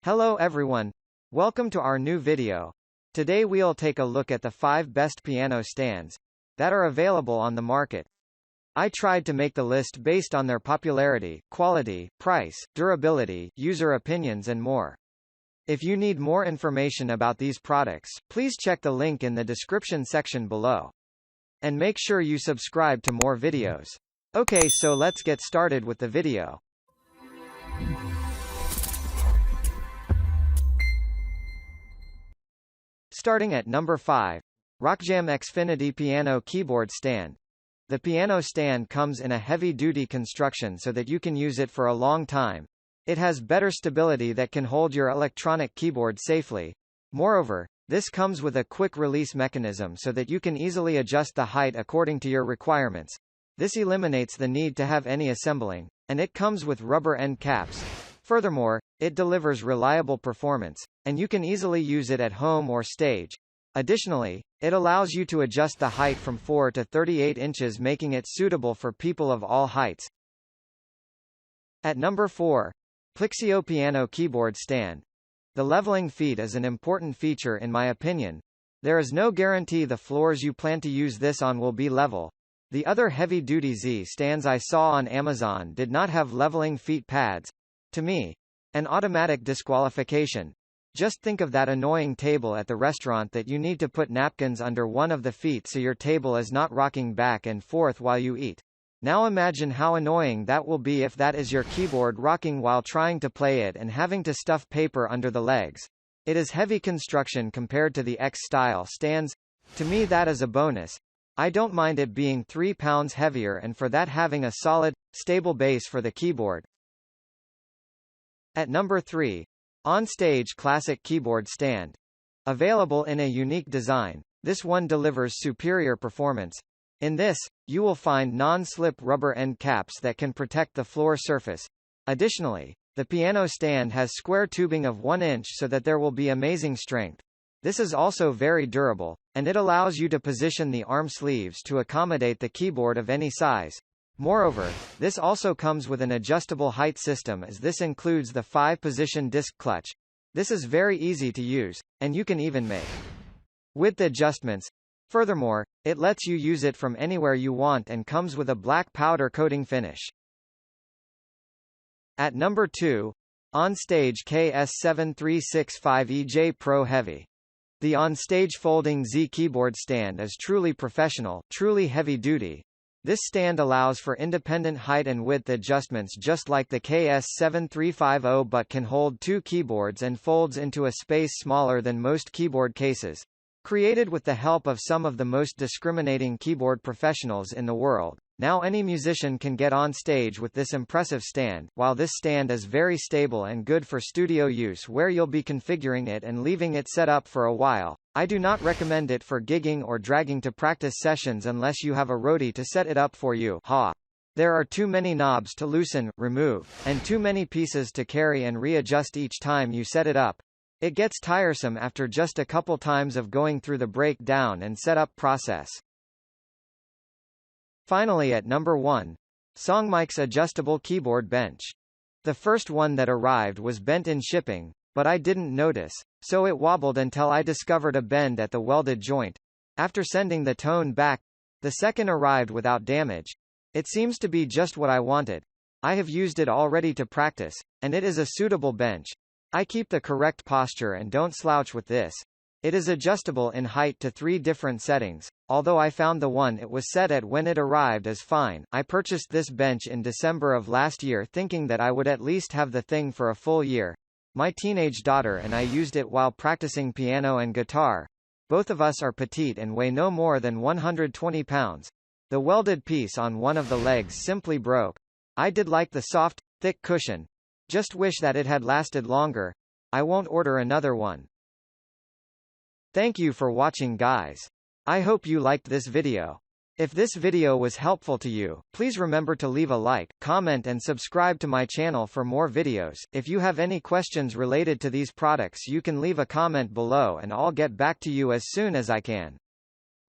Hello everyone. Welcome to our new video. Today we'll take a look at the 5 best piano stands that are available on the market. I tried to make the list based on their popularity, quality, price, durability, user opinions and more. If you need more information about these products, please check the link in the description section below. And make sure you subscribe to more videos. Okay, so let's get started with the video. Starting at number 5. RockJam Xfinity Piano Keyboard Stand. The piano stand comes in a heavy-duty construction so that you can use it for a long time. It has better stability that can hold your electronic keyboard safely. Moreover, this comes with a quick release mechanism so that you can easily adjust the height according to your requirements. This eliminates the need to have any assembling, and it comes with rubber end caps. Furthermore, it delivers reliable performance, and you can easily use it at home or stage. Additionally, it allows you to adjust the height from 4 to 38 inches, making it suitable for people of all heights. At number 4. Plixio Piano Keyboard Stand. The leveling feet is an important feature in my opinion. There is no guarantee the floors you plan to use this on will be level. The other heavy-duty Z stands I saw on Amazon did not have leveling feet pads. To me, an automatic disqualification. Just think of that annoying table at the restaurant that you need to put napkins under one of the feet so your table is not rocking back and forth while you eat. Now imagine how annoying that will be if that is your keyboard rocking while trying to play it and having to stuff paper under the legs. It is heavy construction compared to the X-style stands. To me that is a bonus. I don't mind it being 3 pounds heavier and for that having a solid, stable base for the keyboard. At number 3. Onstage Classic Keyboard Stand. Available in a unique design, this one delivers superior performance. In this, you will find non-slip rubber end caps that can protect the floor surface. Additionally, the piano stand has square tubing of 1 inch so that there will be amazing strength. This is also very durable, and it allows you to position the arm sleeves to accommodate the keyboard of any size. Moreover, this also comes with an adjustable height system as this includes the 5-position disc clutch. This is very easy to use, and you can even make width adjustments. Furthermore, it lets you use it from anywhere you want and comes with a black powder coating finish. At number 2. Onstage KS7365EJ Pro Heavy. The Onstage Folding Z keyboard stand is truly professional, truly heavy-duty. This stand allows for independent height and width adjustments just like the KS7350 but can hold 2 keyboards and folds into a space smaller than most keyboard cases. Created with the help of some of the most discriminating keyboard professionals in the world, now any musician can get on stage with this impressive stand. While this stand is very stable and good for studio use where you'll be configuring it and leaving it set up for a while, I do not recommend it for gigging or dragging to practice sessions unless you have a roadie to set it up for you. There are too many knobs to loosen, remove, and too many pieces to carry and readjust each time you set it up. It gets tiresome after just a couple times of going through the breakdown and setup process. Finally at number 1. SONGMICS Adjustable Keyboard Bench. The first one that arrived was bent in shipping, but I didn't notice, so it wobbled until I discovered a bend at the welded joint. After sending the tone back, the second arrived without damage. It seems to be just what I wanted. I have used it already to practice, and it is a suitable bench. I keep the correct posture and don't slouch with this. It is adjustable in height to 3 different settings. Although I found the one it was set at when it arrived is fine. I purchased this bench in December of last year thinking that I would at least have the thing for a full year. My teenage daughter and I used it while practicing piano and guitar. Both of us are petite and weigh no more than 120 pounds. The welded piece on one of the legs simply broke. I did like the soft, thick cushion. Just wish that it had lasted longer. I won't order another one. Thank you for watching guys. I hope you liked this video. If this video was helpful to you, please remember to leave a like, comment and subscribe to my channel for more videos. If you have any questions related to these products you can leave a comment below and I'll get back to you as soon as I can.